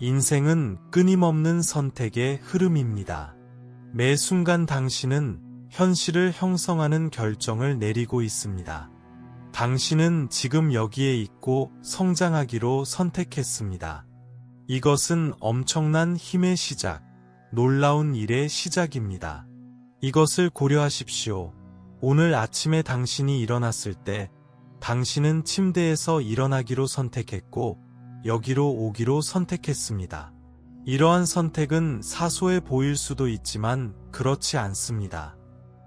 인생은 끊임없는 선택의 흐름입니다. 매 순간 당신은 현실을 형성하는 결정을 내리고 있습니다. 당신은 지금 여기에 있고 성장하기로 선택했습니다. 이것은 엄청난 힘의 시작, 놀라운 일의 시작입니다. 이것을 고려하십시오. 오늘 아침에 당신이 일어났을 때 당신은 침대에서 일어나기로 선택했고 여기로 오기로 선택했습니다. 이러한 선택은 사소해 보일 수도 있지만 그렇지 않습니다.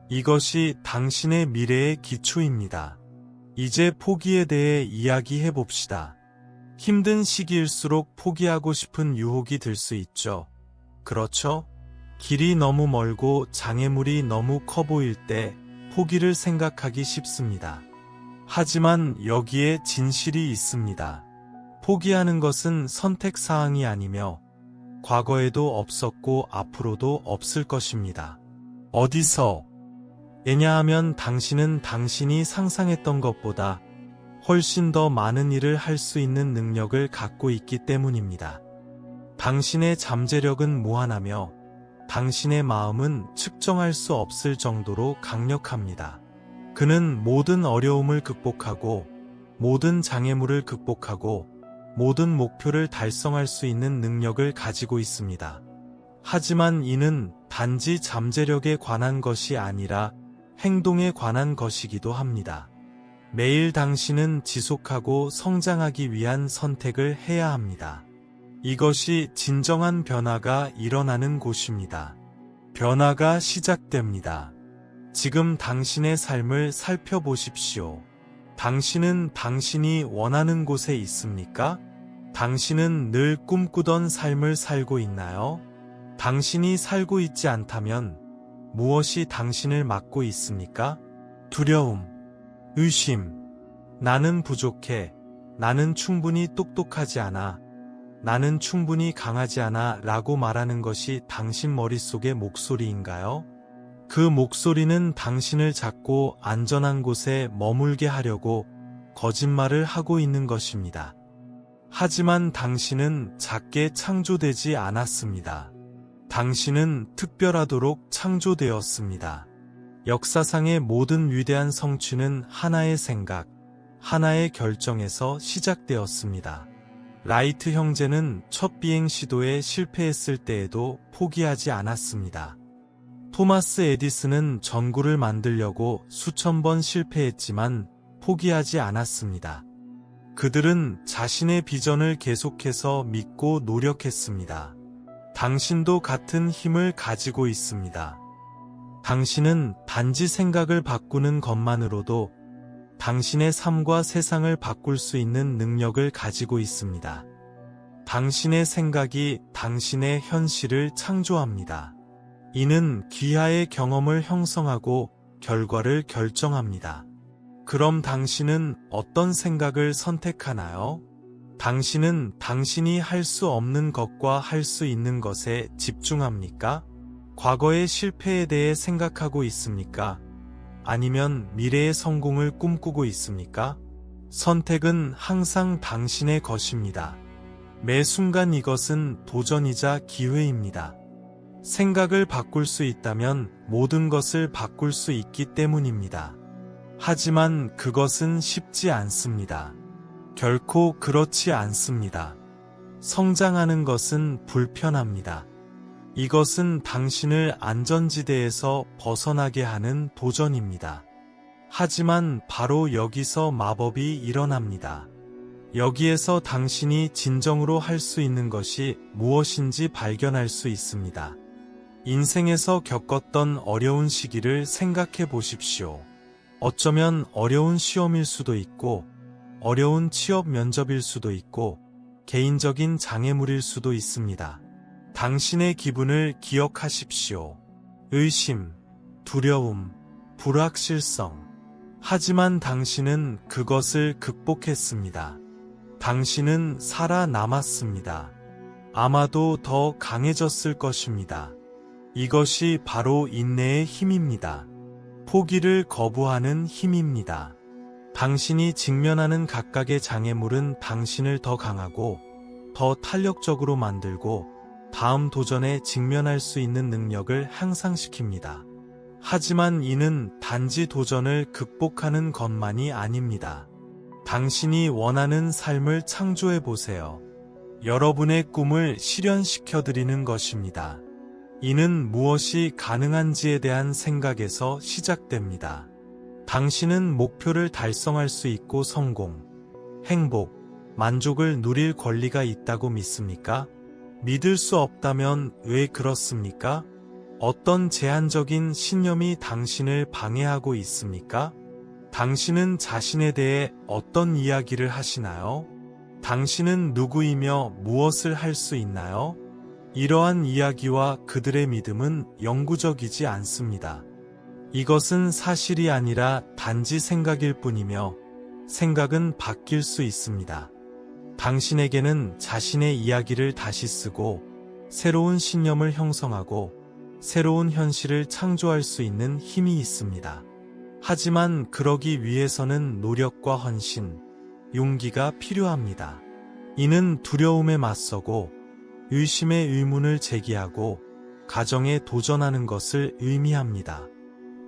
이것이 당신의 미래의 기초입니다. 이제 포기에 대해 이야기해 봅시다. 힘든 시기일수록 포기하고 싶은 유혹이 들 수 있죠. 그렇죠? 길이 너무 멀고 장애물이 너무 커 보일 때 포기를 생각하기 쉽습니다. 하지만 여기에 진실이 있습니다. 포기하는 것은 선택사항이 아니며 과거에도 없었고 앞으로도 없을 것입니다. 어디서? 왜냐하면 당신은 당신이 상상했던 것보다 훨씬 더 많은 일을 할 수 있는 능력을 갖고 있기 때문입니다. 당신의 잠재력은 무한하며 당신의 마음은 측정할 수 없을 정도로 강력합니다. 그는 모든 어려움을 극복하고 모든 장애물을 극복하고 모든 목표를 달성할 수 있는 능력을 가지고 있습니다. 하지만 이는 단지 잠재력에 관한 것이 아니라 행동에 관한 것이기도 합니다. 매일 당신은 지속하고 성장하기 위한 선택을 해야 합니다. 이것이 진정한 변화가 일어나는 곳입니다. 변화가 시작됩니다. 지금 당신의 삶을 살펴보십시오. 당신은 당신이 원하는 곳에 있습니까? 당신은 늘 꿈꾸던 삶을 살고 있나요? 당신이 살고 있지 않다면 무엇이 당신을 막고 있습니까? 두려움, 의심, 나는 부족해, 나는 충분히 똑똑하지 않아, 나는 충분히 강하지 않아 라고 말하는 것이 당신 머릿속의 목소리인가요? 그 목소리는 당신을 잡고 안전한 곳에 머물게 하려고 거짓말을 하고 있는 것입니다. 하지만 당신은 작게 창조되지 않았습니다. 당신은 특별하도록 창조되었습니다. 역사상의 모든 위대한 성취는 하나의 생각, 하나의 결정에서 시작되었습니다. 라이트 형제는 첫 비행 시도에 실패했을 때에도 포기하지 않았습니다. 토마스 에디슨은 전구를 만들려고 수천 번 실패했지만 포기하지 않았습니다. 그들은 자신의 비전을 계속해서 믿고 노력했습니다. 당신도 같은 힘을 가지고 있습니다. 당신은 단지 생각을 바꾸는 것만으로도 당신의 삶과 세상을 바꿀 수 있는 능력을 가지고 있습니다. 당신의 생각이 당신의 현실을 창조합니다. 이는 귀하의 경험을 형성하고 결과를 결정합니다. 그럼 당신은 어떤 생각을 선택하나요? 당신은 당신이 할 수 없는 것과 할 수 있는 것에 집중합니까? 과거의 실패에 대해 생각하고 있습니까? 아니면 미래의 성공을 꿈꾸고 있습니까? 선택은 항상 당신의 것입니다. 매 순간 이것은 도전이자 기회입니다. 생각을 바꿀 수 있다면 모든 것을 바꿀 수 있기 때문입니다. 하지만 그것은 쉽지 않습니다. 결코 그렇지 않습니다. 성장하는 것은 불편합니다. 이것은 당신을 안전지대에서 벗어나게 하는 도전입니다. 하지만 바로 여기서 마법이 일어납니다. 여기에서 당신이 진정으로 할 수 있는 것이 무엇인지 발견할 수 있습니다. 인생에서 겪었던 어려운 시기를 생각해 보십시오. 어쩌면 어려운 시험일 수도 있고, 어려운 취업 면접일 수도 있고, 개인적인 장애물일 수도 있습니다. 당신의 기분을 기억하십시오. 의심, 두려움, 불확실성. 하지만 당신은 그것을 극복했습니다. 당신은 살아남았습니다. 아마도 더 강해졌을 것입니다. 이것이 바로 인내의 힘입니다. 포기를 거부하는 힘입니다. 당신이 직면하는 각각의 장애물은 당신을 더 강하고 더 탄력적으로 만들고 다음 도전에 직면할 수 있는 능력을 향상시킵니다. 하지만 이는 단지 도전을 극복하는 것만이 아닙니다. 당신이 원하는 삶을 창조해 보세요. 여러분의 꿈을 실현시켜 드리는 것입니다. 이는 무엇이 가능한지에 대한 생각에서 시작됩니다. 당신은 목표를 달성할 수 있고 성공, 행복, 만족을 누릴 권리가 있다고 믿습니까? 믿을 수 없다면 왜 그렇습니까? 어떤 제한적인 신념이 당신을 방해하고 있습니까? 당신은 자신에 대해 어떤 이야기를 하시나요? 당신은 누구이며 무엇을 할 수 있나요? 이러한 이야기와 그들의 믿음은 영구적이지 않습니다. 이것은 사실이 아니라 단지 생각일 뿐이며 생각은 바뀔 수 있습니다. 당신에게는 자신의 이야기를 다시 쓰고 새로운 신념을 형성하고 새로운 현실을 창조할 수 있는 힘이 있습니다. 하지만 그러기 위해서는 노력과 헌신, 용기가 필요합니다. 이는 두려움에 맞서고 의심의 의문을 제기하고 가정에 도전하는 것을 의미합니다.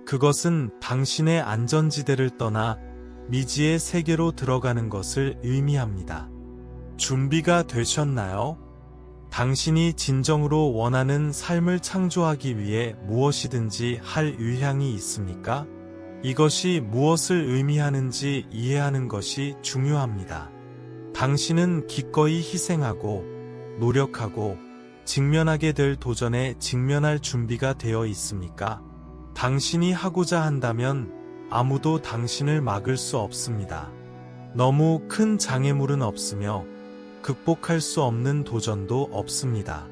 그것은 당신의 안전지대를 떠나 미지의 세계로 들어가는 것을 의미합니다. 준비가 되셨나요? 당신이 진정으로 원하는 삶을 창조하기 위해 무엇이든지 할 의향이 있습니까? 이것이 무엇을 의미하는지 이해하는 것이 중요합니다. 당신은 기꺼이 희생하고 노력하고 직면하게 될 도전에 직면할 준비가 되어 있습니까? 당신이 하고자 한다면 아무도 당신을 막을 수 없습니다. 너무 큰 장애물은 없으며 극복할 수 없는 도전도 없습니다.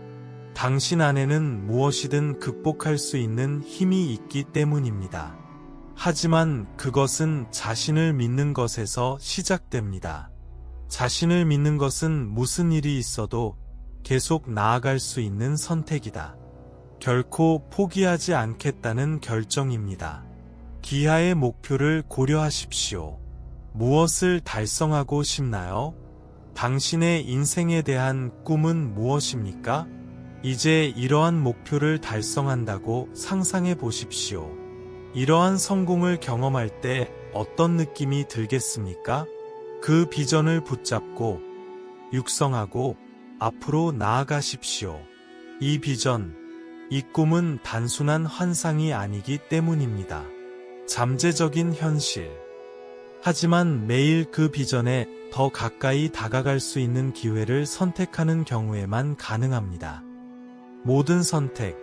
당신 안에는 무엇이든 극복할 수 있는 힘이 있기 때문입니다. 하지만 그것은 자신을 믿는 것에서 시작됩니다. 자신을 믿는 것은 무슨 일이 있어도 계속 나아갈 수 있는 선택이다. 결코 포기하지 않겠다는 결정입니다. 기하의 목표를 고려하십시오. 무엇을 달성하고 싶나요? 당신의 인생에 대한 꿈은 무엇입니까? 이제 이러한 목표를 달성한다고 상상해 보십시오. 이러한 성공을 경험할 때 어떤 느낌이 들겠습니까? 그 비전을 붙잡고 육성하고 앞으로 나아가십시오. 이 비전, 이 꿈은 단순한 환상이 아니기 때문입니다. 잠재적인 현실. 하지만 매일 그 비전에 더 가까이 다가갈 수 있는 기회를 선택하는 경우에만 가능합니다. 모든 선택,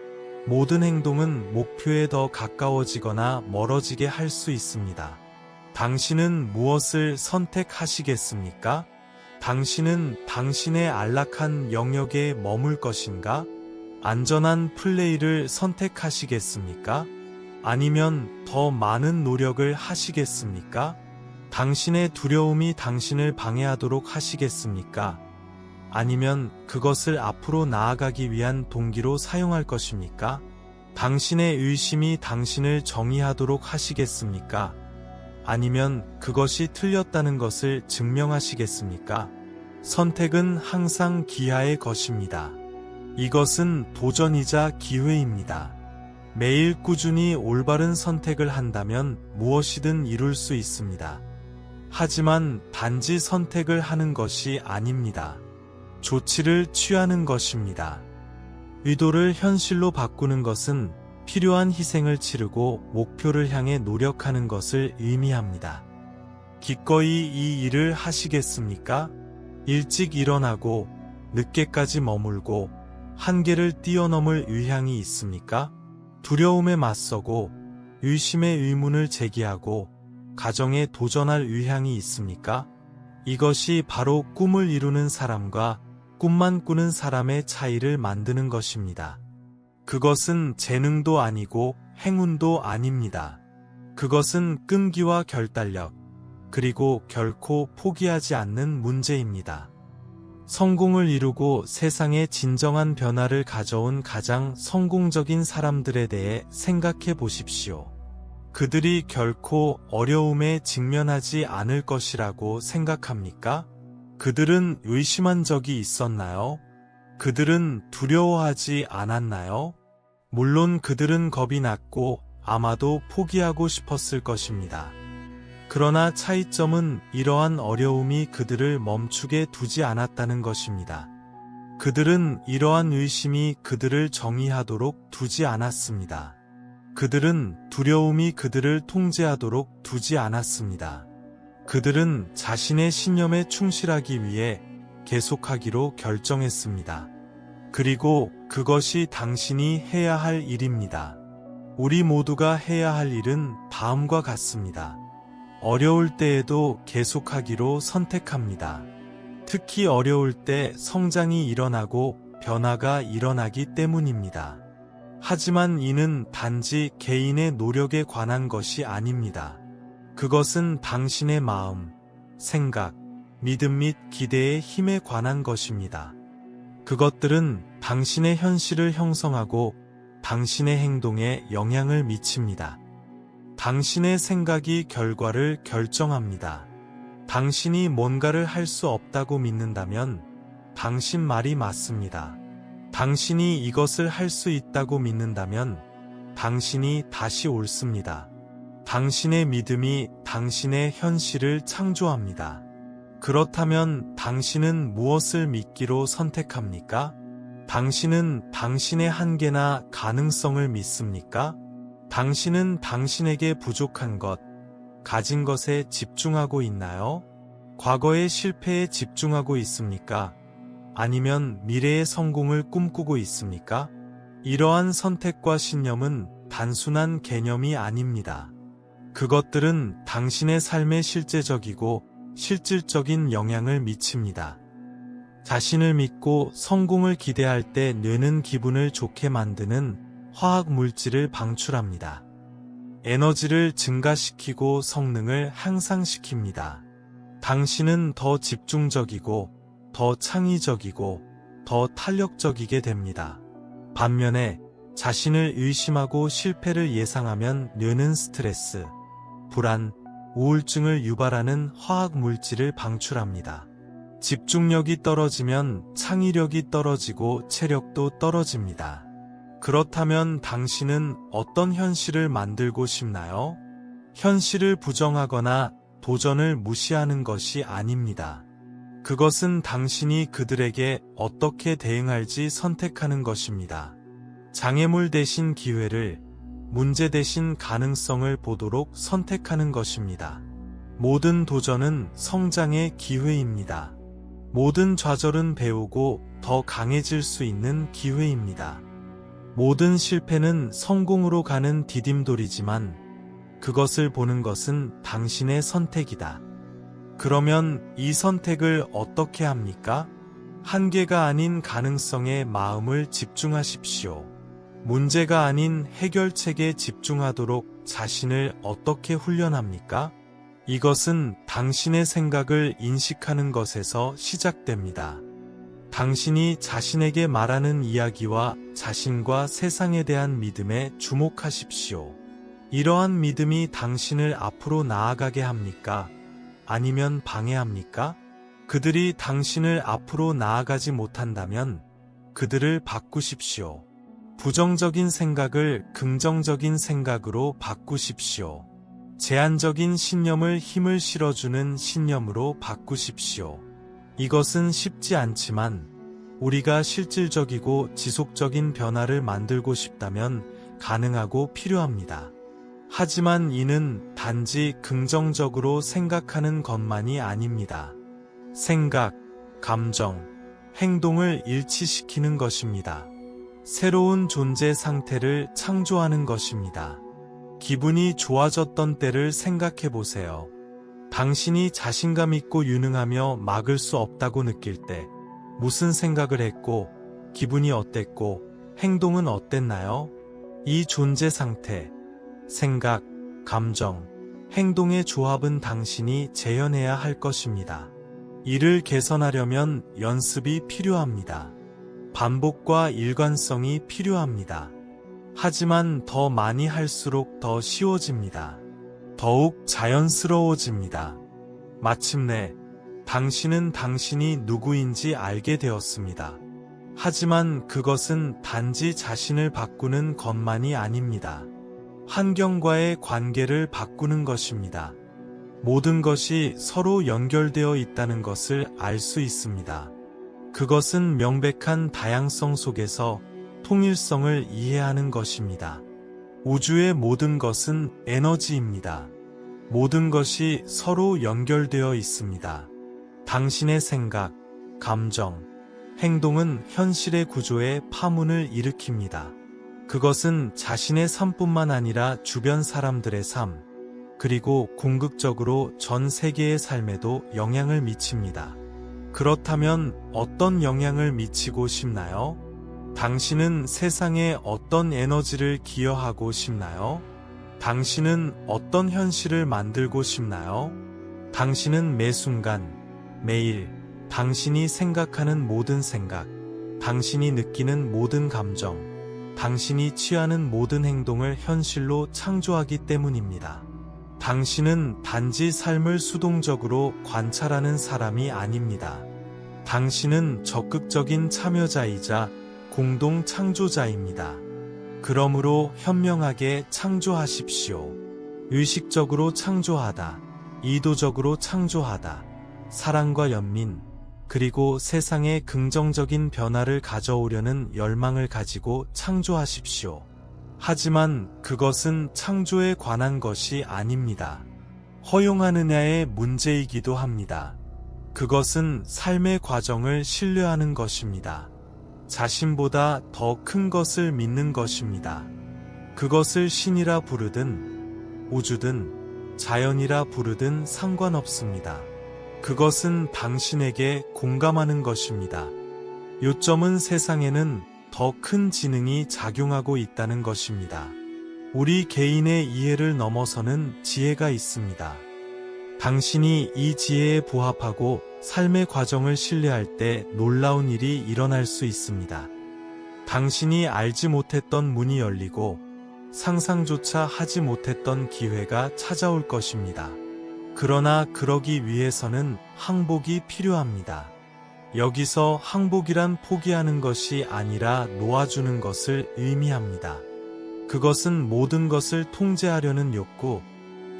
모든 행동은 목표에 더 가까워지거나 멀어지게 할 수 있습니다. 당신은 무엇을 선택하시겠습니까? 당신은 당신의 안락한 영역에 머물 것인가? 안전한 플레이를 선택하시겠습니까? 아니면 더 많은 노력을 하시겠습니까? 당신의 두려움이 당신을 방해하도록 하시겠습니까? 아니면 그것을 앞으로 나아가기 위한 동기로 사용할 것입니까? 당신의 의심이 당신을 정의하도록 하시겠습니까? 아니면 그것이 틀렸다는 것을 증명하시겠습니까? 선택은 항상 기하의 것입니다. 이것은 도전이자 기회입니다. 매일 꾸준히 올바른 선택을 한다면 무엇이든 이룰 수 있습니다. 하지만 단지 선택을 하는 것이 아닙니다. 조치를 취하는 것입니다. 의도를 현실로 바꾸는 것은 필요한 희생을 치르고 목표를 향해 노력하는 것을 의미합니다. 기꺼이 이 일을 하시겠습니까? 일찍 일어나고 늦게까지 머물고 한계를 뛰어넘을 의향이 있습니까? 두려움에 맞서고 의심의 의문을 제기하고 가정에 도전할 의향이 있습니까? 이것이 바로 꿈을 이루는 사람과 꿈만 꾸는 사람의 차이를 만드는 것입니다. 그것은 재능도 아니고 행운도 아닙니다. 그것은 끈기와 결단력, 그리고 결코 포기하지 않는 문제입니다. 성공을 이루고 세상에 진정한 변화를 가져온 가장 성공적인 사람들에 대해 생각해 보십시오. 그들이 결코 어려움에 직면하지 않을 것이라고 생각합니까? 그들은 의심한 적이 있었나요? 그들은 두려워하지 않았나요? 물론 그들은 겁이 났고 아마도 포기하고 싶었을 것입니다. 그러나 차이점은 이러한 어려움이 그들을 멈추게 두지 않았다는 것입니다. 그들은 이러한 의심이 그들을 정의하도록 두지 않았습니다. 그들은 두려움이 그들을 통제하도록 두지 않았습니다. 그들은 자신의 신념에 충실하기 위해 계속하기로 결정했습니다. 그리고 그것이 당신이 해야 할 일입니다. 우리 모두가 해야 할 일은 다음과 같습니다. 어려울 때에도 계속하기로 선택합니다. 특히 어려울 때 성장이 일어나고 변화가 일어나기 때문입니다. 하지만 이는 단지 개인의 노력에 관한 것이 아닙니다. 그것은 당신의 마음, 생각, 믿음 및 기대의 힘에 관한 것입니다. 그것들은 당신의 현실을 형성하고 당신의 행동에 영향을 미칩니다. 당신의 생각이 결과를 결정합니다. 당신이 뭔가를 할 수 없다고 믿는다면 당신 말이 맞습니다. 당신이 이것을 할 수 있다고 믿는다면 당신이 다시 옳습니다. 당신의 믿음이 당신의 현실을 창조합니다. 그렇다면 당신은 무엇을 믿기로 선택합니까? 당신은 당신의 한계나 가능성을 믿습니까? 당신은 당신에게 부족한 것, 가진 것에 집중하고 있나요? 과거의 실패에 집중하고 있습니까? 아니면 미래의 성공을 꿈꾸고 있습니까? 이러한 선택과 신념은 단순한 개념이 아닙니다. 그것들은 당신의 삶에 실제적이고 실질적인 영향을 미칩니다. 자신을 믿고 성공을 기대할 때 뇌는 기분을 좋게 만드는 화학 물질을 방출합니다. 에너지를 증가시키고 성능을 향상시킵니다. 당신은 더 집중적이고 더 창의적이고 더 탄력적이게 됩니다. 반면에 자신을 의심하고 실패를 예상하면 뇌는 스트레스, 불안, 우울증을 유발하는 화학 물질을 방출합니다. 집중력이 떨어지면 창의력이 떨어지고 체력도 떨어집니다. 그렇다면 당신은 어떤 현실을 만들고 싶나요? 현실을 부정하거나 도전을 무시하는 것이 아닙니다. 그것은 당신이 그들에게 어떻게 대응할지 선택하는 것입니다. 장애물 대신 기회를, 문제 대신 가능성을 보도록 선택하는 것입니다. 모든 도전은 성장의 기회입니다. 모든 좌절은 배우고 더 강해질 수 있는 기회입니다. 모든 실패는 성공으로 가는 디딤돌이지만 그것을 보는 것은 당신의 선택이다. 그러면 이 선택을 어떻게 합니까? 한계가 아닌 가능성에 마음을 집중하십시오. 문제가 아닌 해결책에 집중하도록 자신을 어떻게 훈련합니까? 이것은 당신의 생각을 인식하는 것에서 시작됩니다. 당신이 자신에게 말하는 이야기와 자신과 세상에 대한 믿음에 주목하십시오. 이러한 믿음이 당신을 앞으로 나아가게 합니까? 아니면 방해합니까? 그들이 당신을 앞으로 나아가지 못한다면 그들을 바꾸십시오. 부정적인 생각을 긍정적인 생각으로 바꾸십시오. 제한적인 신념을 힘을 실어주는 신념으로 바꾸십시오. 이것은 쉽지 않지만 우리가 실질적이고 지속적인 변화를 만들고 싶다면 가능하고 필요합니다. 하지만 이는 단지 긍정적으로 생각하는 것만이 아닙니다. 생각, 감정, 행동을 일치시키는 것입니다. 새로운 존재 상태를 창조하는 것입니다. 기분이 좋아졌던 때를 생각해 보세요. 당신이 자신감 있고 유능하며 막을 수 없다고 느낄 때 무슨 생각을 했고 기분이 어땠고 행동은 어땠나요? 이 존재 상태, 생각, 감정, 행동의 조합은 당신이 재현해야 할 것입니다. 이를 개선하려면 연습이 필요합니다. 반복과 일관성이 필요합니다. 하지만 더 많이 할수록 더 쉬워집니다. 더욱 자연스러워집니다. 마침내 당신은 당신이 누구인지 알게 되었습니다. 하지만 그것은 단지 자신을 바꾸는 것만이 아닙니다. 환경과의 관계를 바꾸는 것입니다. 모든 것이 서로 연결되어 있다는 것을 알 수 있습니다. 그것은 명백한 다양성 속에서 통일성을 이해하는 것입니다. 우주의 모든 것은 에너지입니다. 모든 것이 서로 연결되어 있습니다. 당신의 생각, 감정, 행동은 현실의 구조에 파문을 일으킵니다. 그것은 자신의 삶뿐만 아니라 주변 사람들의 삶, 그리고 궁극적으로 전 세계의 삶에도 영향을 미칩니다. 그렇다면 어떤 영향을 미치고 싶나요? 당신은 세상에 어떤 에너지를 기여하고 싶나요? 당신은 어떤 현실을 만들고 싶나요? 당신은 매 순간, 매일, 당신이 생각하는 모든 생각, 당신이 느끼는 모든 감정, 당신이 취하는 모든 행동을 현실로 창조하기 때문입니다. 당신은 단지 삶을 수동적으로 관찰하는 사람이 아닙니다. 당신은 적극적인 참여자이자 공동 창조자입니다. 그러므로 현명하게 창조하십시오. 의식적으로 창조하다, 이도적으로 창조하다, 사랑과 연민, 그리고 세상에 긍정적인 변화를 가져오려는 열망을 가지고 창조하십시오. 하지만 그것은 창조에 관한 것이 아닙니다. 허용하느냐의 문제이기도 합니다. 그것은 삶의 과정을 신뢰하는 것입니다. 자신보다 더 큰 것을 믿는 것입니다. 그것을 신이라 부르든 우주든 자연이라 부르든 상관없습니다. 그것은 당신에게 공감하는 것입니다. 요점은 세상에는 더 큰 지능이 작용하고 있다는 것입니다. 우리 개인의 이해를 넘어서는 지혜가 있습니다. 당신이 이 지혜에 부합하고 삶의 과정을 신뢰할 때 놀라운 일이 일어날 수 있습니다. 당신이 알지 못했던 문이 열리고 상상조차 하지 못했던 기회가 찾아올 것입니다. 그러나 그러기 위해서는 항복이 필요합니다. 여기서 항복이란 포기하는 것이 아니라 놓아주는 것을 의미합니다. 그것은 모든 것을 통제하려는 욕구,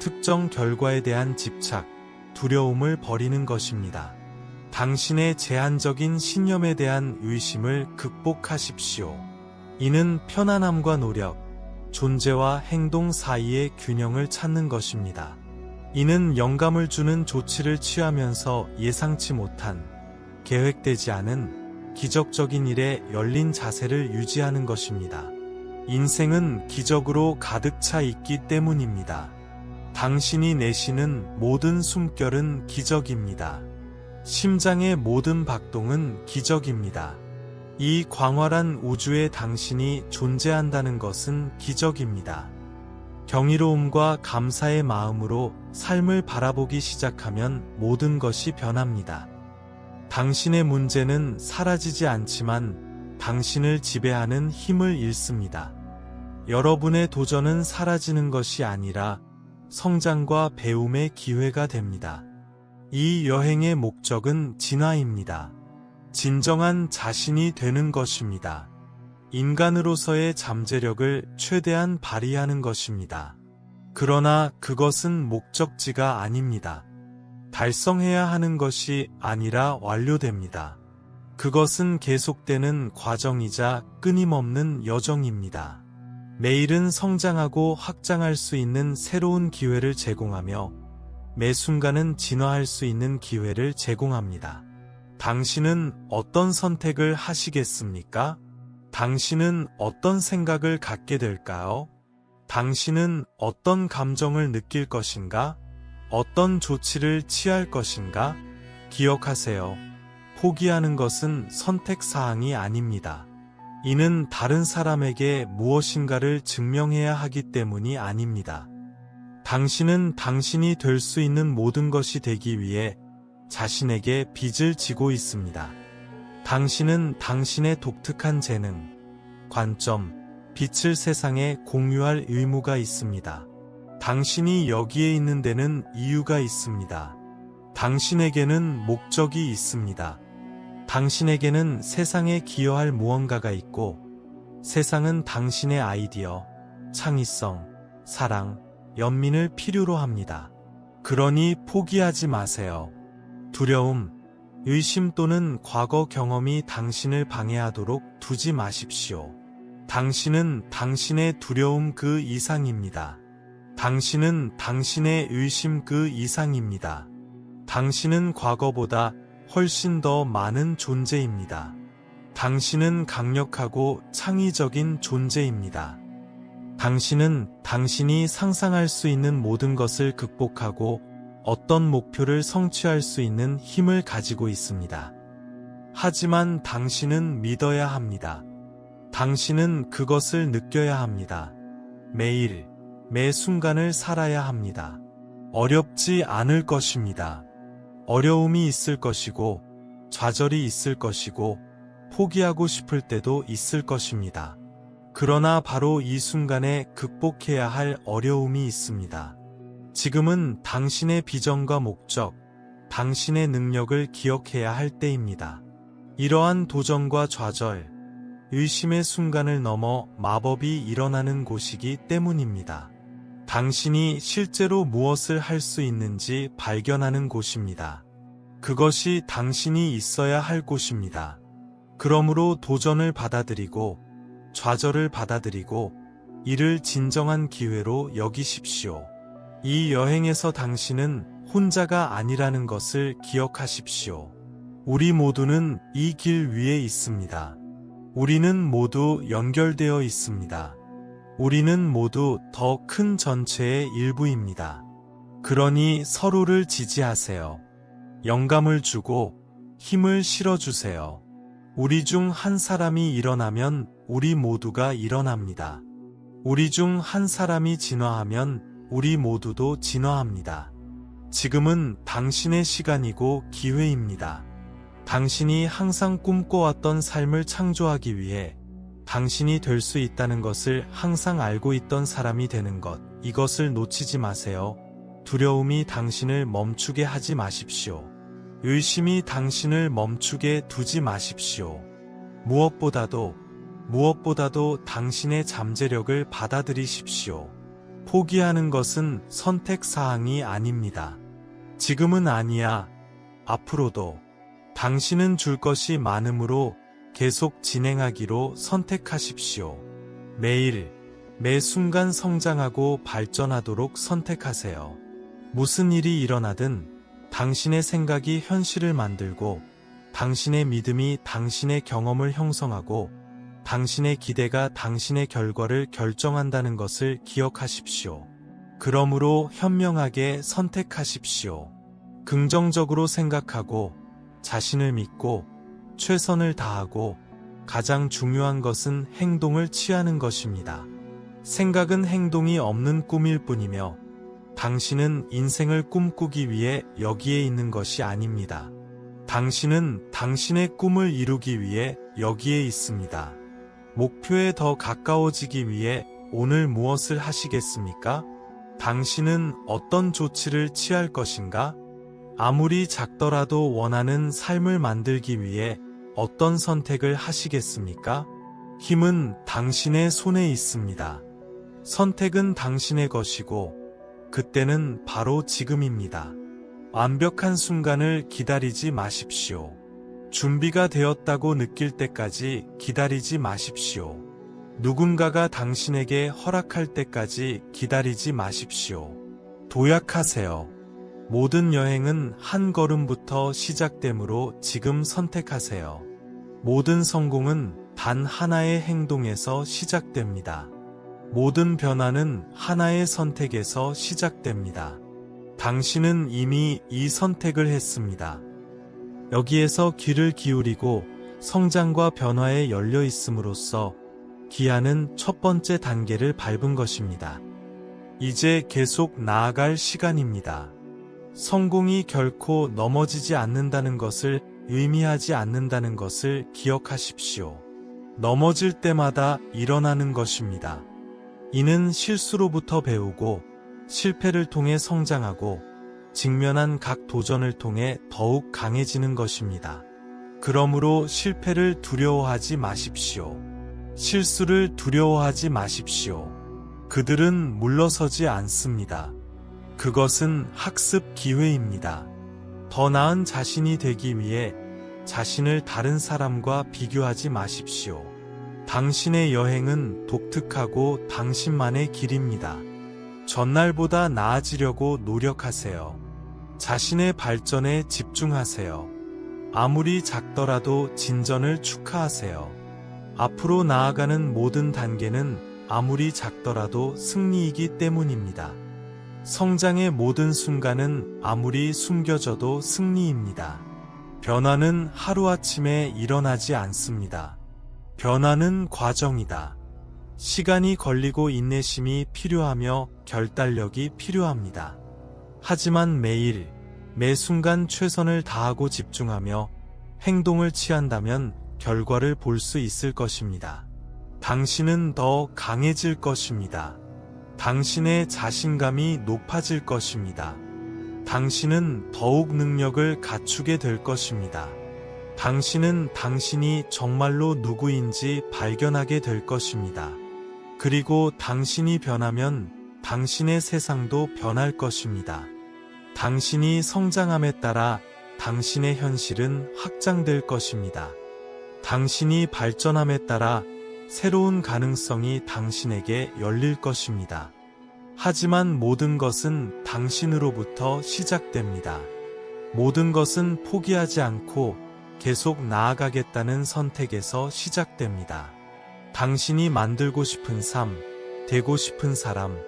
특정 결과에 대한 집착, 두려움을 버리는 것입니다. 당신의 제한적인 신념에 대한 의심을 극복하십시오. 이는 편안함과 노력, 존재와 행동 사이의 균형을 찾는 것입니다. 이는 영감을 주는 조치를 취하면서 예상치 못한, 계획되지 않은 기적적인 일에 열린 자세를 유지하는 것입니다. 인생은 기적으로 가득 차 있기 때문입니다. 당신이 내쉬는 모든 숨결은 기적입니다. 심장의 모든 박동은 기적입니다. 이 광활한 우주에 당신이 존재한다는 것은 기적입니다. 경이로움과 감사의 마음으로 삶을 바라보기 시작하면 모든 것이 변합니다. 당신의 문제는 사라지지 않지만 당신을 지배하는 힘을 잃습니다. 여러분의 도전은 사라지는 것이 아니라 성장과 배움의 기회가 됩니다. 이 여행의 목적은 진화입니다. 진정한 자신이 되는 것입니다. 인간으로서의 잠재력을 최대한 발휘하는 것입니다. 그러나 그것은 목적지가 아닙니다. 달성해야 하는 것이 아니라 완료됩니다. 그것은 계속되는 과정이자 끊임없는 여정입니다. 매일은 성장하고 확장할 수 있는 새로운 기회를 제공하며 매 순간은 진화할 수 있는 기회를 제공합니다. 당신은 어떤 선택을 하시겠습니까? 당신은 어떤 생각을 갖게 될까요? 당신은 어떤 감정을 느낄 것인가? 어떤 조치를 취할 것인가? 기억하세요. 포기하는 것은 선택사항이 아닙니다. 이는 다른 사람에게 무엇인가를 증명해야 하기 때문이 아닙니다. 당신은 당신이 될 수 있는 모든 것이 되기 위해 자신에게 빚을 지고 있습니다. 당신은 당신의 독특한 재능, 관점, 빛을 세상에 공유할 의무가 있습니다. 당신이 여기에 있는 데는 이유가 있습니다. 당신에게는 목적이 있습니다. 당신에게는 세상에 기여할 무언가가 있고, 세상은 당신의 아이디어, 창의성, 사랑, 연민을 필요로 합니다. 그러니 포기하지 마세요. 두려움, 의심 또는 과거 경험이 당신을 방해하도록 두지 마십시오. 당신은 당신의 두려움 그 이상입니다. 당신은 당신의 의심 그 이상입니다. 당신은 과거보다 훨씬 더 많은 존재입니다. 당신은 강력하고 창의적인 존재입니다. 당신은 당신이 상상할 수 있는 모든 것을 극복하고 어떤 목표를 성취할 수 있는 힘을 가지고 있습니다. 하지만 당신은 믿어야 합니다. 당신은 그것을 느껴야 합니다. 매일, 매 순간을 살아야 합니다. 어렵지 않을 것입니다. 어려움이 있을 것이고, 좌절이 있을 것이고, 포기하고 싶을 때도 있을 것입니다. 그러나 바로 이 순간에 극복해야 할 어려움이 있습니다. 지금은 당신의 비전과 목적, 당신의 능력을 기억해야 할 때입니다. 이러한 도전과 좌절, 의심의 순간을 넘어 마법이 일어나는 곳이기 때문입니다. 당신이 실제로 무엇을 할 수 있는지 발견하는 곳입니다. 그것이 당신이 있어야 할 곳입니다. 그러므로 도전을 받아들이고, 좌절을 받아들이고, 이를 진정한 기회로 여기십시오. 이 여행에서 당신은 혼자가 아니라는 것을 기억하십시오. 우리 모두는 이 길 위에 있습니다. 우리는 모두 연결되어 있습니다. 우리는 모두 더 큰 전체의 일부입니다. 그러니 서로를 지지하세요. 영감을 주고 힘을 실어주세요. 우리 중 한 사람이 일어나면 우리 모두가 일어납니다. 우리 중 한 사람이 진화하면 우리 모두도 진화합니다. 지금은 당신의 시간이고 기회입니다. 당신이 항상 꿈꿔왔던 삶을 창조하기 위해 당신이 될 수 있다는 것을 항상 알고 있던 사람이 되는 것, 이것을 놓치지 마세요. 두려움이 당신을 멈추게 하지 마십시오. 의심이 당신을 멈추게 두지 마십시오. 무엇보다도 당신의 잠재력을 받아들이십시오. 포기하는 것은 선택사항이 아닙니다. 지금은 아니야. 앞으로도. 당신은 줄 것이 많으므로 계속 진행하기로 선택하십시오. 매일, 매 순간 성장하고 발전하도록 선택하세요. 무슨 일이 일어나든 당신의 생각이 현실을 만들고, 당신의 믿음이 당신의 경험을 형성하고, 당신의 기대가 당신의 결과를 결정한다는 것을 기억하십시오. 그러므로 현명하게 선택하십시오. 긍정적으로 생각하고, 자신을 믿고, 최선을 다하고, 가장 중요한 것은 행동을 취하는 것입니다. 생각은 행동이 없는 꿈일 뿐이며, 당신은 인생을 꿈꾸기 위해 여기에 있는 것이 아닙니다. 당신은 당신의 꿈을 이루기 위해 여기에 있습니다. 목표에 더 가까워지기 위해 오늘 무엇을 하시겠습니까? 당신은 어떤 조치를 취할 것인가? 아무리 작더라도 원하는 삶을 만들기 위해 어떤 선택을 하시겠습니까? 힘은 당신의 손에 있습니다. 선택은 당신의 것이고, 그때는 바로 지금입니다. 완벽한 순간을 기다리지 마십시오. 준비가 되었다고 느낄 때까지 기다리지 마십시오. 누군가가 당신에게 허락할 때까지 기다리지 마십시오. 도약하세요. 모든 여행은 한 걸음부터 시작되므로 지금 선택하세요. 모든 성공은 단 하나의 행동에서 시작됩니다. 모든 변화는 하나의 선택에서 시작됩니다. 당신은 이미 이 선택을 했습니다. 여기에서 귀를 기울이고 성장과 변화에 열려 있음으로써 기아는 첫 번째 단계를 밟은 것입니다. 이제 계속 나아갈 시간입니다. 성공이 결코 넘어지지 않는다는 것을 의미하지 않는다는 것을 기억하십시오. 넘어질 때마다 일어나는 것입니다. 이는 실수로부터 배우고 실패를 통해 성장하고 직면한 각 도전을 통해 더욱 강해지는 것입니다. 그러므로 실패를 두려워하지 마십시오. 실수를 두려워하지 마십시오. 그들은 물러서지 않습니다. 그것은 학습 기회입니다. 더 나은 자신이 되기 위해 자신을 다른 사람과 비교하지 마십시오. 당신의 여행은 독특하고 당신만의 길입니다. 전날보다 나아지려고 노력하세요. 자신의 발전에 집중하세요. 아무리 작더라도 진전을 축하하세요. 앞으로 나아가는 모든 단계는 아무리 작더라도 승리이기 때문입니다. 성장의 모든 순간은 아무리 숨겨져도 승리입니다. 변화는 하루아침에 일어나지 않습니다. 변화는 과정이다. 시간이 걸리고 인내심이 필요하며 결단력이 필요합니다. 하지만 매일, 매 순간 최선을 다하고 집중하며 행동을 취한다면 결과를 볼 수 있을 것입니다. 당신은 더 강해질 것입니다. 당신의 자신감이 높아질 것입니다. 당신은 더욱 능력을 갖추게 될 것입니다. 당신은 당신이 정말로 누구인지 발견하게 될 것입니다. 그리고 당신이 변하면 당신의 세상도 변할 것입니다. 당신이 성장함에 따라 당신의 현실은 확장될 것입니다. 당신이 발전함에 따라 새로운 가능성이 당신에게 열릴 것입니다. 하지만 모든 것은 당신으로부터 시작됩니다. 모든 것은 포기하지 않고 계속 나아가겠다는 선택에서 시작됩니다. 당신이 만들고 싶은 삶, 되고 싶은 사람,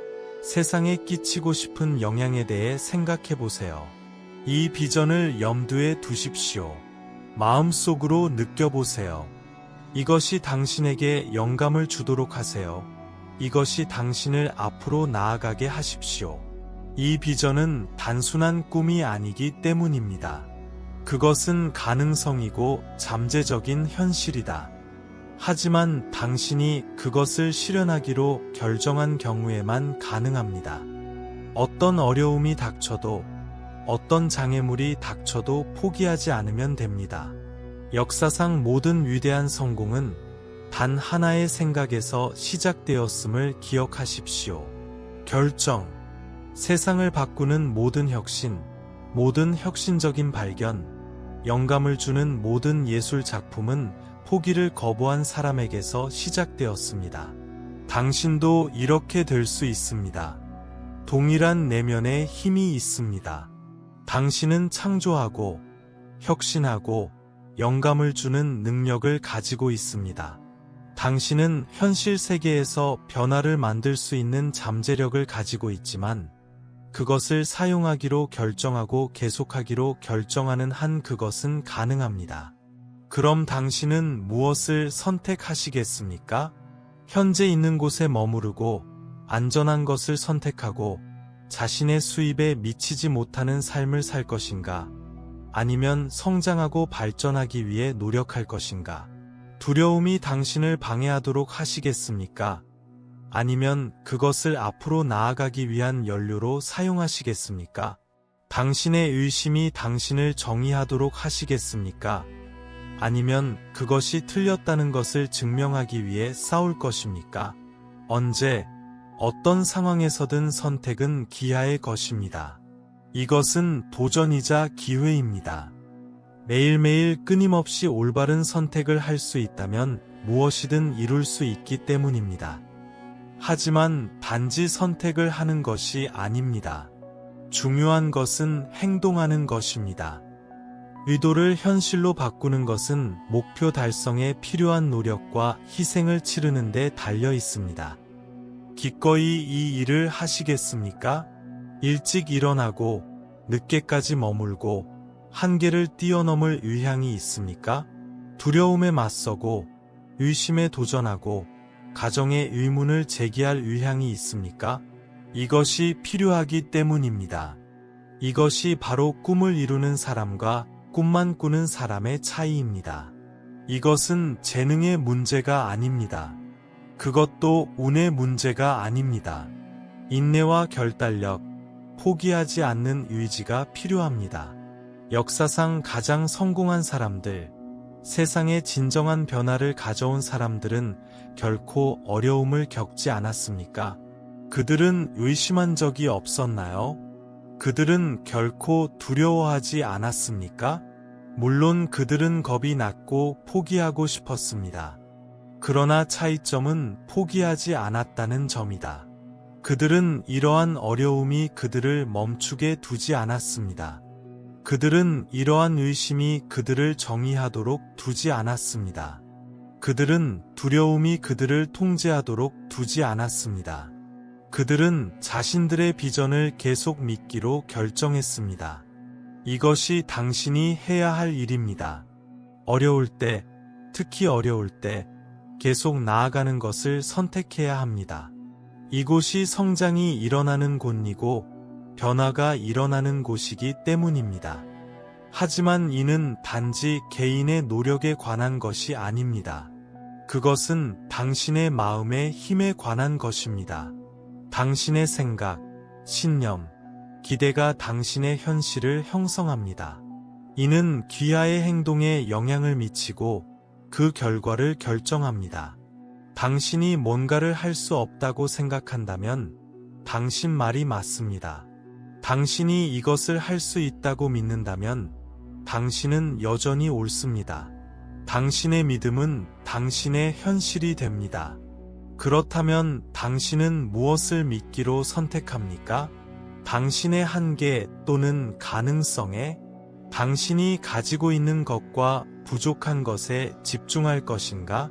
세상에 끼치고 싶은 영향에 대해 생각해 보세요. 이 비전을 염두에 두십시오. 마음속으로 느껴보세요. 이것이 당신에게 영감을 주도록 하세요. 이것이 당신을 앞으로 나아가게 하십시오. 이 비전은 단순한 꿈이 아니기 때문입니다. 그것은 가능성이고 잠재적인 현실이다. 하지만 당신이 그것을 실현하기로 결정한 경우에만 가능합니다. 어떤 어려움이 닥쳐도, 어떤 장애물이 닥쳐도 포기하지 않으면 됩니다. 역사상 모든 위대한 성공은 단 하나의 생각에서 시작되었음을 기억하십시오. 결정. 세상을 바꾸는 모든 혁신, 모든 혁신적인 발견, 영감을 주는 모든 예술 작품은 포기를 거부한 사람에게서 시작되었습니다. 당신도 이렇게 될 수 있습니다. 동일한 내면에 힘이 있습니다. 당신은 창조하고, 혁신하고, 영감을 주는 능력을 가지고 있습니다. 당신은 현실 세계에서 변화를 만들 수 있는 잠재력을 가지고 있지만 그것을 사용하기로 결정하고 계속하기로 결정하는 한 그것은 가능합니다. 그럼 당신은 무엇을 선택하시겠습니까? 현재 있는 곳에 머무르고 안전한 것을 선택하고 자신의 수입에 미치지 못하는 삶을 살 것인가? 아니면 성장하고 발전하기 위해 노력할 것인가? 두려움이 당신을 방해하도록 하시겠습니까? 아니면 그것을 앞으로 나아가기 위한 연료로 사용하시겠습니까? 당신의 의심이 당신을 정의하도록 하시겠습니까? 아니면 그것이 틀렸다는 것을 증명하기 위해 싸울 것입니까? 언제, 어떤 상황에서든 선택은 기하의 것입니다. 이것은 도전이자 기회입니다. 매일매일 끊임없이 올바른 선택을 할 수 있다면 무엇이든 이룰 수 있기 때문입니다. 하지만 단지 선택을 하는 것이 아닙니다. 중요한 것은 행동하는 것입니다. 의도를 현실로 바꾸는 것은 목표 달성에 필요한 노력과 희생을 치르는 데 달려 있습니다. 기꺼이 이 일을 하시겠습니까? 일찍 일어나고 늦게까지 머물고 한계를 뛰어넘을 의향이 있습니까? 두려움에 맞서고 의심에 도전하고 가정의 의문을 제기할 의향이 있습니까? 이것이 필요하기 때문입니다. 이것이 바로 꿈을 이루는 사람과 꿈만 꾸는 사람의 차이입니다. 이것은 재능의 문제가 아닙니다. 그것도 운의 문제가 아닙니다. 인내와 결단력, 포기하지 않는 의지가 필요합니다. 역사상 가장 성공한 사람들, 세상에 진정한 변화를 가져온 사람들은 결코 어려움을 겪지 않았습니까? 그들은 의심한 적이 없었나요? 그들은 결코 두려워하지 않았습니까? 물론 그들은 겁이 났고 포기하고 싶었습니다. 그러나 차이점은 포기하지 않았다는 점이다. 그들은 이러한 어려움이 그들을 멈추게 두지 않았습니다. 그들은 이러한 의심이 그들을 정의하도록 두지 않았습니다. 그들은 두려움이 그들을 통제하도록 두지 않았습니다. 그들은 자신들의 비전을 계속 믿기로 결정했습니다. 이것이 당신이 해야 할 일입니다. 어려울 때, 특히 어려울 때, 계속 나아가는 것을 선택해야 합니다. 이곳이 성장이 일어나는 곳이고 변화가 일어나는 곳이기 때문입니다. 하지만 이는 단지 개인의 노력에 관한 것이 아닙니다. 그것은 당신의 마음의 힘에 관한 것입니다. 당신의 생각, 신념, 기대가 당신의 현실을 형성합니다. 이는 귀하의 행동에 영향을 미치고 그 결과를 결정합니다. 당신이 뭔가를 할 수 없다고 생각한다면 당신 말이 맞습니다. 당신이 이것을 할 수 있다고 믿는다면 당신은 여전히 옳습니다. 당신의 믿음은 당신의 현실이 됩니다. 그렇다면 당신은 무엇을 믿기로 선택합니까? 당신의 한계 또는 가능성에, 당신이 가지고 있는 것과 부족한 것에 집중할 것인가?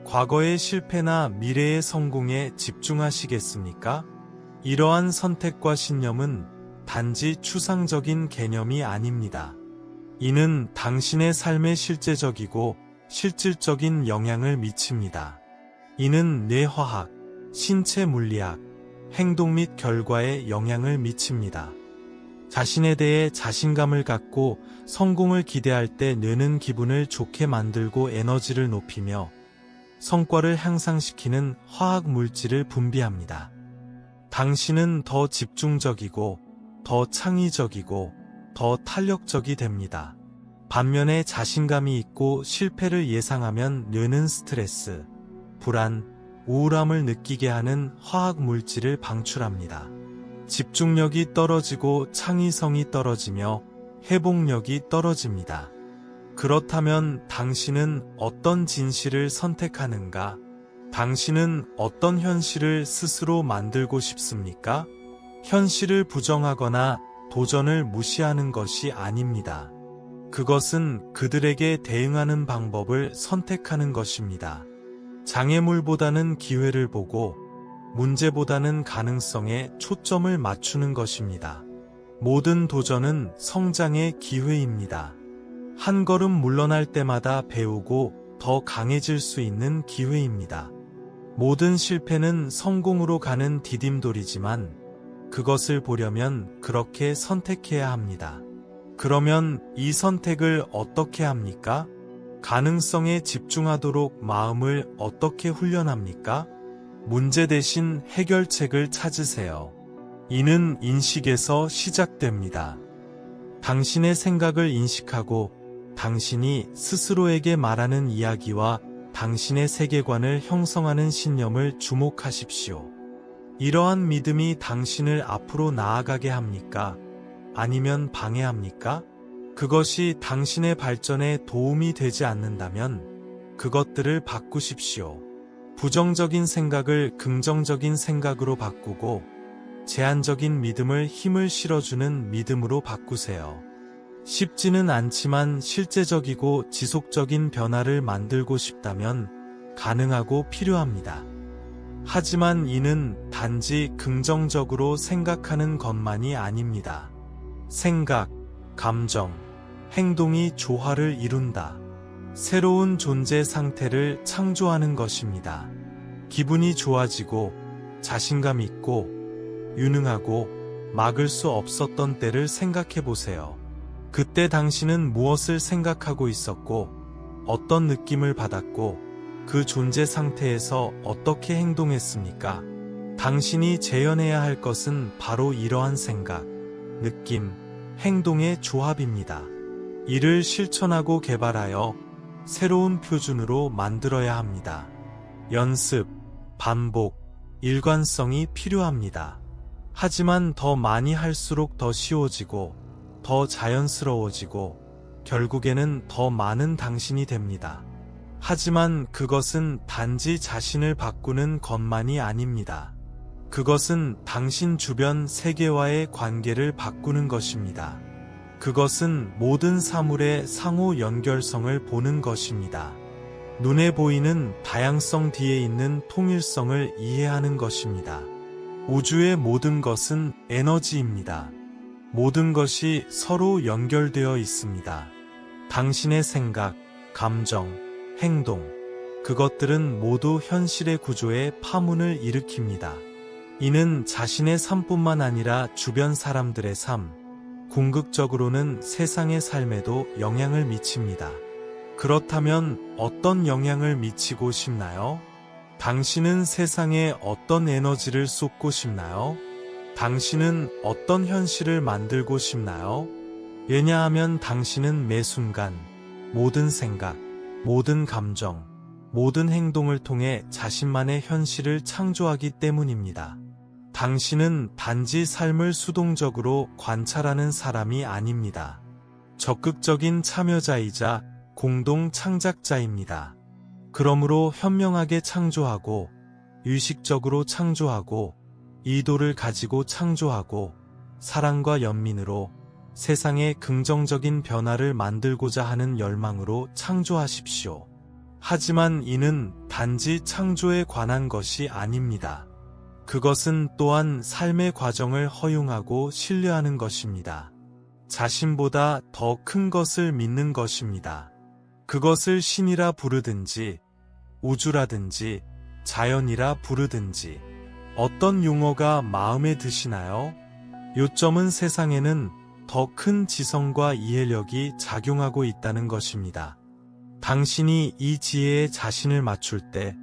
과거의 실패나 미래의 성공에 집중하시겠습니까? 이러한 선택과 신념은 단지 추상적인 개념이 아닙니다. 이는 당신의 삶에 실제적이고 실질적인 영향을 미칩니다. 이는 뇌화학, 신체 물리학, 행동 및 결과에 영향을 미칩니다. 자신에 대해 자신감을 갖고 성공을 기대할 때 뇌는 기분을 좋게 만들고 에너지를 높이며 성과를 향상시키는 화학 물질을 분비합니다. 당신은 더 집중적이고 더 창의적이고 더 탄력적이 됩니다. 반면에 자신감이 있고 실패를 예상하면 뇌는 스트레스, 불안, 우울함을 느끼게 하는 화학 물질을 방출합니다. 집중력이 떨어지고 창의성이 떨어지며 회복력이 떨어집니다. 그렇다면 당신은 어떤 진실을 선택하는가? 당신은 어떤 현실을 스스로 만들고 싶습니까? 현실을 부정하거나 도전을 무시하는 것이 아닙니다. 그것은 그들에게 대응하는 방법을 선택하는 것입니다. 장애물보다는 기회를 보고 문제보다는 가능성에 초점을 맞추는 것입니다. 모든 도전은 성장의 기회입니다. 한 걸음 물러날 때마다 배우고 더 강해질 수 있는 기회입니다. 모든 실패는 성공으로 가는 디딤돌이지만 그것을 보려면 그렇게 선택해야 합니다. 그러면 이 선택을 어떻게 합니까? 가능성에 집중하도록 마음을 어떻게 훈련합니까? 문제 대신 해결책을 찾으세요. 이는 인식에서 시작됩니다. 당신의 생각을 인식하고 당신이 스스로에게 말하는 이야기와 당신의 세계관을 형성하는 신념을 주목하십시오. 이러한 믿음이 당신을 앞으로 나아가게 합니까? 아니면 방해합니까? 그것이 당신의 발전에 도움이 되지 않는다면 그것들을 바꾸십시오. 부정적인 생각을 긍정적인 생각으로 바꾸고 제한적인 믿음을 힘을 실어주는 믿음으로 바꾸세요. 쉽지는 않지만 실제적이고 지속적인 변화를 만들고 싶다면 가능하고 필요합니다. 하지만 이는 단지 긍정적으로 생각하는 것만이 아닙니다. 생각, 감정, 행동이 조화를 이룬다. 새로운 존재 상태를 창조하는 것입니다. 기분이 좋아지고 자신감 있고 유능하고 막을 수 없었던 때를 생각해 보세요. 그때 당신은 무엇을 생각하고 있었고 어떤 느낌을 받았고 그 존재 상태에서 어떻게 행동했습니까? 당신이 재현해야 할 것은 바로 이러한 생각, 느낌, 행동의 조합입니다. 이를 실천하고 개발하여 새로운 표준으로 만들어야 합니다. 연습, 반복, 일관성이 필요합니다. 하지만 더 많이 할수록 더 쉬워지고, 더 자연스러워지고, 결국에는 더 많은 당신이 됩니다. 하지만 그것은 단지 자신을 바꾸는 것만이 아닙니다. 그것은 당신 주변 세계와의 관계를 바꾸는 것입니다. 그것은 모든 사물의 상호 연결성을 보는 것입니다. 눈에 보이는 다양성 뒤에 있는 통일성을 이해하는 것입니다. 우주의 모든 것은 에너지입니다. 모든 것이 서로 연결되어 있습니다. 당신의 생각, 감정, 행동, 그것들은 모두 현실의 구조에 파문을 일으킵니다. 이는 자신의 삶뿐만 아니라 주변 사람들의 삶, 궁극적으로는 세상의 삶에도 영향을 미칩니다. 그렇다면 어떤 영향을 미치고 싶나요? 당신은 세상에 어떤 에너지를 쏟고 싶나요? 당신은 어떤 현실을 만들고 싶나요? 왜냐하면 당신은 매 순간, 모든 생각, 모든 감정, 모든 행동을 통해 자신만의 현실을 창조하기 때문입니다. 당신은 단지 삶을 수동적으로 관찰하는 사람이 아닙니다. 적극적인 참여자이자 공동 창작자입니다. 그러므로 현명하게 창조하고, 의식적으로 창조하고, 의도를 가지고 창조하고, 사랑과 연민으로 세상에 긍정적인 변화를 만들고자 하는 열망으로 창조하십시오. 하지만 이는 단지 창조에 관한 것이 아닙니다. 그것은 또한 삶의 과정을 허용하고 신뢰하는 것입니다. 자신보다 더 큰 것을 믿는 것입니다. 그것을 신이라 부르든지, 우주라든지, 자연이라 부르든지, 어떤 용어가 마음에 드시나요? 요점은 세상에는 더 큰 지성과 이해력이 작용하고 있다는 것입니다. 당신이 이 지혜에 자신을 맞출 때,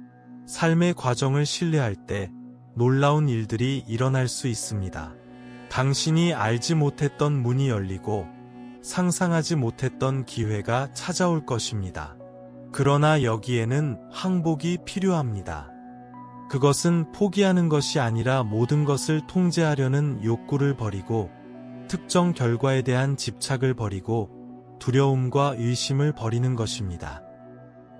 삶의 과정을 신뢰할 때, 놀라운 일들이 일어날 수 있습니다. 당신이 알지 못했던 문이 열리고 상상하지 못했던 기회가 찾아올 것입니다. 그러나 여기에는 항복이 필요합니다. 그것은 포기하는 것이 아니라 모든 것을 통제하려는 욕구를 버리고 특정 결과에 대한 집착을 버리고 두려움과 의심을 버리는 것입니다.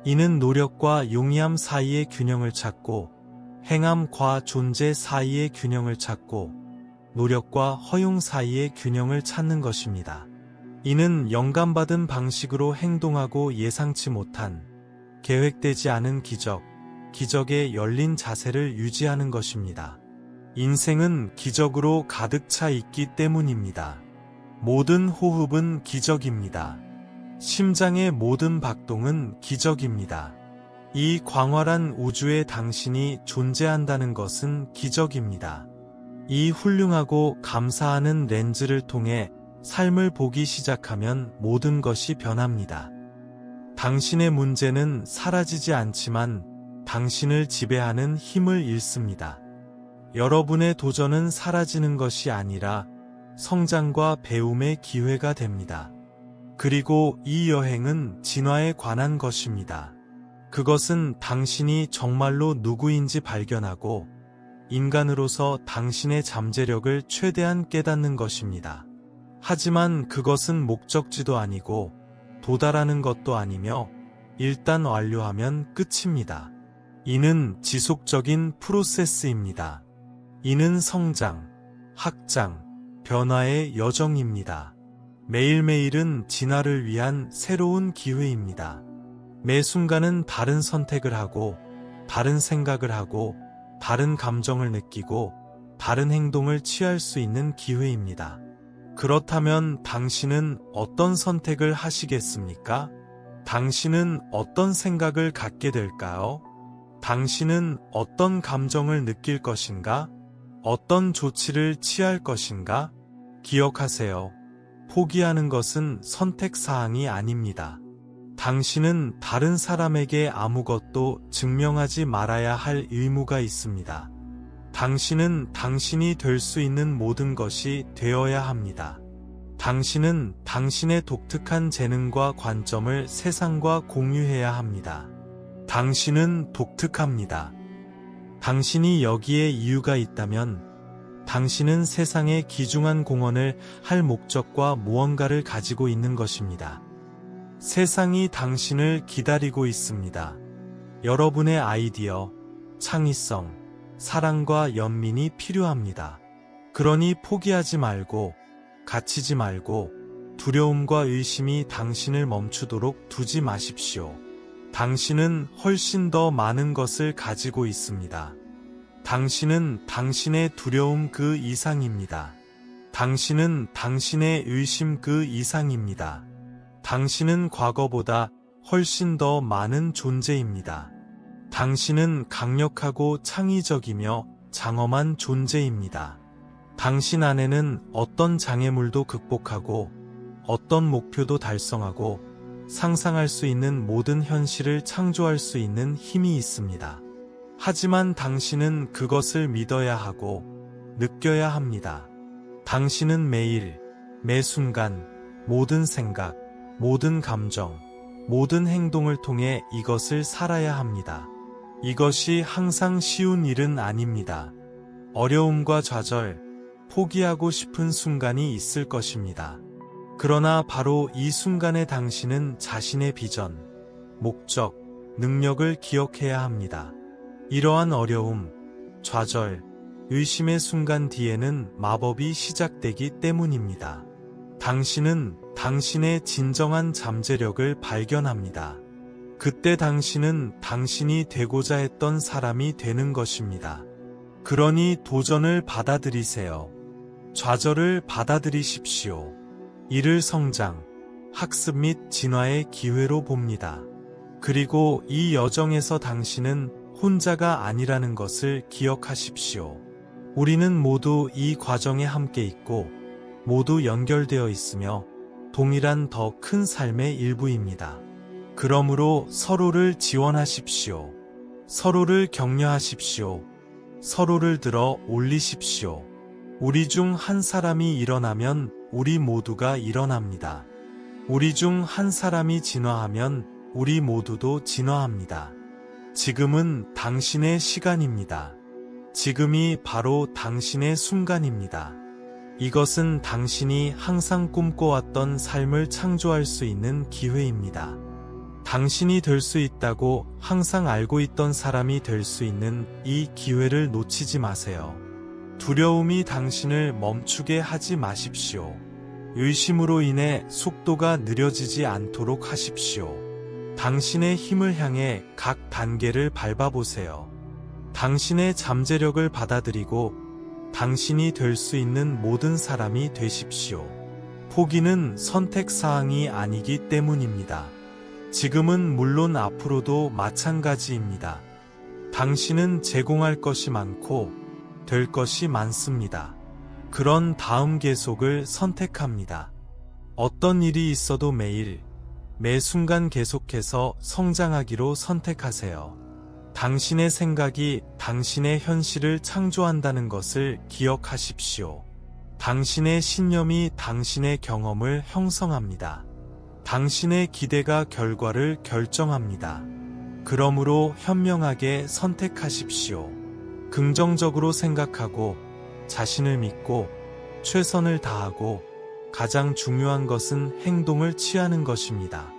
이는 노력과 용이함 사이의 균형을 찾고 행함과 존재 사이의 균형을 찾고 노력과 허용 사이의 균형을 찾는 것입니다. 이는 영감받은 방식으로 행동하고 예상치 못한 계획되지 않은 기적에 열린 자세를 유지하는 것입니다. 인생은 기적으로 가득 차 있기 때문입니다. 모든 호흡은 기적입니다. 심장의 모든 박동은 기적입니다. 이 광활한 우주에 당신이 존재한다는 것은 기적입니다. 이 훌륭하고 감사하는 렌즈를 통해 삶을 보기 시작하면 모든 것이 변합니다. 당신의 문제는 사라지지 않지만 당신을 지배하는 힘을 잃습니다. 여러분의 도전은 사라지는 것이 아니라 성장과 배움의 기회가 됩니다. 그리고 이 여행은 진화에 관한 것입니다. 그것은 당신이 정말로 누구인지 발견하고 인간으로서 당신의 잠재력을 최대한 깨닫는 것입니다. 하지만 그것은 목적지도 아니고 도달하는 것도 아니며 일단 완료하면 끝입니다. 이는 지속적인 프로세스입니다. 이는 성장, 확장, 변화의 여정입니다. 매일매일은 진화를 위한 새로운 기회입니다. 매 순간은 다른 선택을 하고, 다른 생각을 하고, 다른 감정을 느끼고, 다른 행동을 취할 수 있는 기회입니다. 그렇다면 당신은 어떤 선택을 하시겠습니까? 당신은 어떤 생각을 갖게 될까요? 당신은 어떤 감정을 느낄 것인가? 어떤 조치를 취할 것인가? 기억하세요. 포기하는 것은 선택사항이 아닙니다. 당신은 다른 사람에게 아무것도 증명하지 말아야 할 의무가 있습니다. 당신은 당신이 될 수 있는 모든 것이 되어야 합니다. 당신은 당신의 독특한 재능과 관점을 세상과 공유해야 합니다. 당신은 독특합니다. 당신이 여기에 이유가 있다면 당신은 세상에 귀중한 공헌을 할 목적과 무언가를 가지고 있는 것입니다. 세상이 당신을 기다리고 있습니다. 여러분의 아이디어, 창의성, 사랑과 연민이 필요합니다. 그러니 포기하지 말고, 갇히지 말고, 두려움과 의심이 당신을 멈추도록 두지 마십시오. 당신은 훨씬 더 많은 것을 가지고 있습니다. 당신은 당신의 두려움 그 이상입니다. 당신은 당신의 의심 그 이상입니다. 당신은 과거보다 훨씬 더 많은 존재입니다. 당신은 강력하고 창의적이며 장엄한 존재입니다. 당신 안에는 어떤 장애물도 극복하고 어떤 목표도 달성하고 상상할 수 있는 모든 현실을 창조할 수 있는 힘이 있습니다. 하지만 당신은 그것을 믿어야 하고 느껴야 합니다. 당신은 매일, 매 순간, 모든 생각, 모든 감정, 모든 행동을 통해 이것을 살아야 합니다. 이것이 항상 쉬운 일은 아닙니다. 어려움과 좌절, 포기하고 싶은 순간이 있을 것입니다. 그러나 바로 이 순간에 당신은 자신의 비전, 목적, 능력을 기억해야 합니다. 이러한 어려움, 좌절, 의심의 순간 뒤에는 마법이 시작되기 때문입니다. 당신은 당신의 진정한 잠재력을 발견합니다. 그때 당신은 당신이 되고자 했던 사람이 되는 것입니다. 그러니 도전을 받아들이세요. 좌절을 받아들이십시오. 이를 성장, 학습 및 진화의 기회로 봅니다. 그리고 이 여정에서 당신은 혼자가 아니라는 것을 기억하십시오. 우리는 모두 이 과정에 함께 있고 모두 연결되어 있으며 동일한 더 큰 삶의 일부입니다. 그러므로 서로를 지원하십시오. 서로를 격려하십시오. 서로를 들어 올리십시오. 우리 중 한 사람이 일어나면 우리 모두가 일어납니다. 우리 중 한 사람이 진화하면 우리 모두도 진화합니다. 지금은 당신의 시간입니다. 지금이 바로 당신의 순간입니다. 이것은 당신이 항상 꿈꿔왔던 삶을 창조할 수 있는 기회입니다. 당신이 될 수 있다고 항상 알고 있던 사람이 될 수 있는 이 기회를 놓치지 마세요. 두려움이 당신을 멈추게 하지 마십시오. 의심으로 인해 속도가 느려지지 않도록 하십시오. 당신의 힘을 향해 각 단계를 밟아보세요. 당신의 잠재력을 받아들이고 당신이 될 수 있는 모든 사람이 되십시오. 포기는 선택사항이 아니기 때문입니다. 지금은 물론 앞으로도 마찬가지입니다. 당신은 제공할 것이 많고 될 것이 많습니다. 그런 다음 계속을 선택합니다. 어떤 일이 있어도 매일, 매 순간 계속해서 성장하기로 선택하세요. 당신의 생각이 당신의 현실을 창조한다는 것을 기억하십시오. 당신의 신념이 당신의 경험을 형성합니다. 당신의 기대가 결과를 결정합니다. 그러므로 현명하게 선택하십시오. 긍정적으로 생각하고 자신을 믿고 최선을 다하고 가장 중요한 것은 행동을 취하는 것입니다.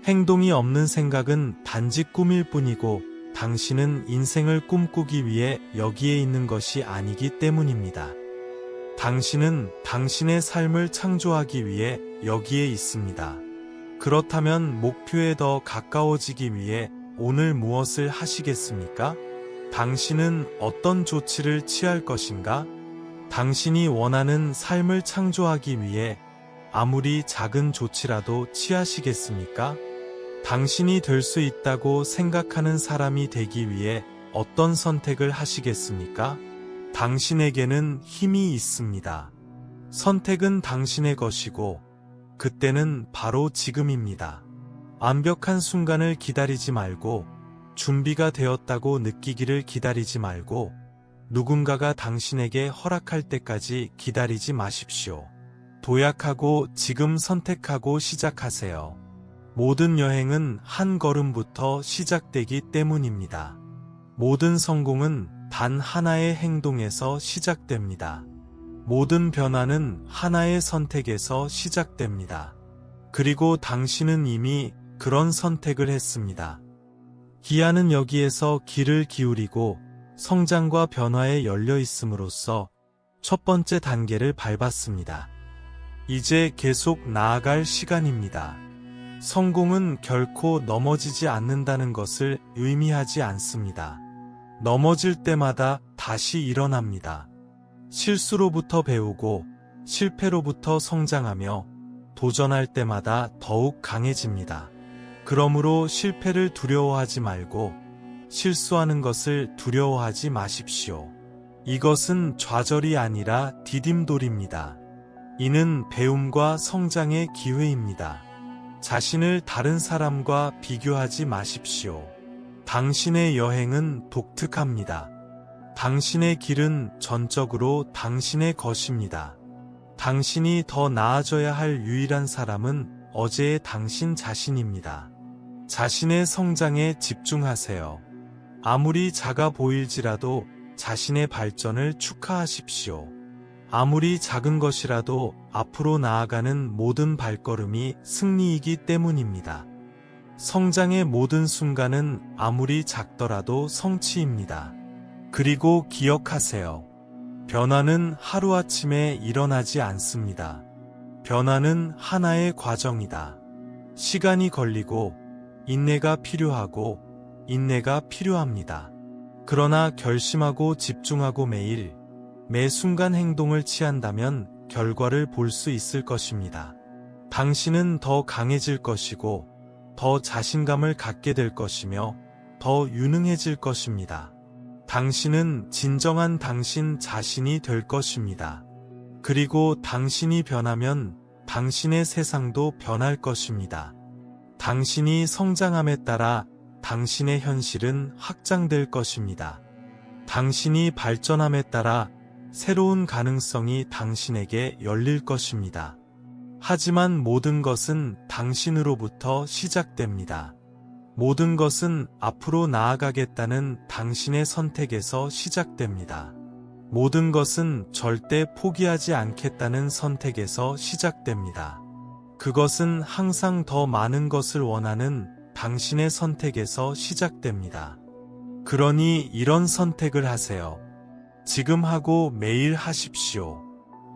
행동이 없는 생각은 단지 꿈일 뿐이고 당신은 인생을 꿈꾸기 위해 여기에 있는 것이 아니기 때문입니다. 당신은 당신의 삶을 창조하기 위해 여기에 있습니다. 그렇다면 목표에 더 가까워지기 위해 오늘 무엇을 하시겠습니까? 당신은 어떤 조치를 취할 것인가? 당신이 원하는 삶을 창조하기 위해 아무리 작은 조치라도 취하시겠습니까? 당신이 될 수 있다고 생각하는 사람이 되기 위해 어떤 선택을 하시겠습니까? 당신에게는 힘이 있습니다. 선택은 당신의 것이고 그때는 바로 지금입니다. 완벽한 순간을 기다리지 말고 준비가 되었다고 느끼기를 기다리지 말고 누군가가 당신에게 허락할 때까지 기다리지 마십시오. 도약하고 지금 선택하고 시작하세요. 모든 여행은 한 걸음부터 시작되기 때문입니다. 모든 성공은 단 하나의 행동에서 시작됩니다. 모든 변화는 하나의 선택에서 시작됩니다. 그리고 당신은 이미 그런 선택을 했습니다. 기아는 여기에서 귀를 기울이고 성장과 변화에 열려 있음으로써 첫 번째 단계를 밟았습니다. 이제 계속 나아갈 시간입니다. 성공은 결코 넘어지지 않는다는 것을 의미하지 않습니다. 넘어질 때마다 다시 일어납니다. 실수로부터 배우고 실패로부터 성장하며 도전할 때마다 더욱 강해집니다. 그러므로 실패를 두려워하지 말고 실수하는 것을 두려워하지 마십시오. 이것은 좌절이 아니라 디딤돌입니다. 이는 배움과 성장의 기회입니다. 자신을 다른 사람과 비교하지 마십시오. 당신의 여행은 독특합니다. 당신의 길은 전적으로 당신의 것입니다. 당신이 더 나아져야 할 유일한 사람은 어제의 당신 자신입니다. 자신의 성장에 집중하세요. 아무리 작아 보일지라도 자신의 발전을 축하하십시오. 아무리 작은 것이라도 앞으로 나아가는 모든 발걸음이 승리이기 때문입니다. 성장의 모든 순간은 아무리 작더라도 성취입니다. 그리고 기억하세요. 변화는 하루아침에 일어나지 않습니다. 변화는 하나의 과정이다. 시간이 걸리고 인내가 필요하고 인내가 필요합니다. 그러나 결심하고 집중하고 매일 매 순간 행동을 취한다면 결과를 볼 수 있을 것입니다. 당신은 더 강해질 것이고 더 자신감을 갖게 될 것이며 더 유능해질 것입니다. 당신은 진정한 당신 자신이 될 것입니다. 그리고 당신이 변하면 당신의 세상도 변할 것입니다. 당신이 성장함에 따라 당신의 현실은 확장될 것입니다. 당신이 발전함에 따라 새로운 가능성이 당신에게 열릴 것입니다. 하지만 모든 것은 당신으로부터 시작됩니다. 모든 것은 앞으로 나아가겠다는 당신의 선택에서 시작됩니다. 모든 것은 절대 포기하지 않겠다는 선택에서 시작됩니다. 그것은 항상 더 많은 것을 원하는 당신의 선택에서 시작됩니다. 그러니 이런 선택을 하세요. 지금 하고 매일 하십시오.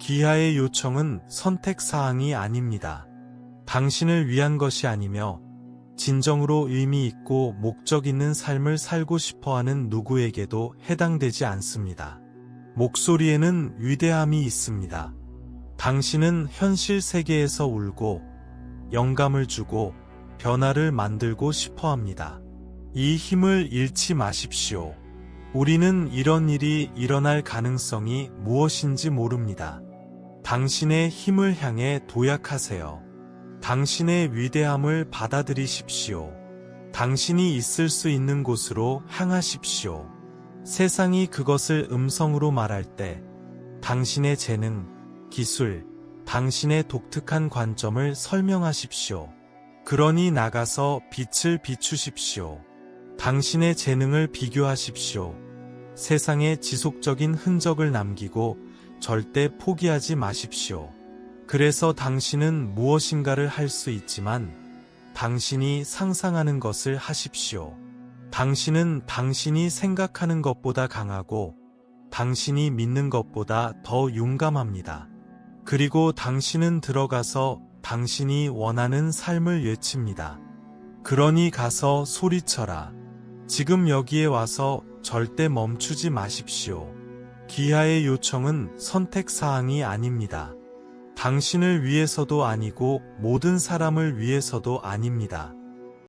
기아의 요청은 선택사항이 아닙니다. 당신을 위한 것이 아니며 진정으로 의미 있고 목적 있는 삶을 살고 싶어하는 누구에게도 해당되지 않습니다. 목소리에는 위대함이 있습니다. 당신은 현실 세계에서 울고 영감을 주고 변화를 만들고 싶어 합니다. 이 힘을 잃지 마십시오. 우리는 이런 일이 일어날 가능성이 무엇인지 모릅니다. 당신의 힘을 향해 도약하세요. 당신의 위대함을 받아들이십시오. 당신이 있을 수 있는 곳으로 향하십시오. 세상이 그것을 음성으로 말할 때 당신의 재능, 기술, 당신의 독특한 관점을 설명하십시오. 그러니 나가서 빛을 비추십시오. 당신의 재능을 비교하십시오. 세상에 지속적인 흔적을 남기고 절대 포기하지 마십시오. 그래서 당신은 무엇인가를 할 수 있지만 당신이 상상하는 것을 하십시오. 당신은 당신이 생각하는 것보다 강하고 당신이 믿는 것보다 더 용감합니다. 그리고 당신은 들어가서 당신이 원하는 삶을 외칩니다. 그러니 가서 소리쳐라. 지금 여기에 와서 절대 멈추지 마십시오. 기아의 요청은 선택사항이 아닙니다. 당신을 위해서도 아니고 모든 사람을 위해서도 아닙니다.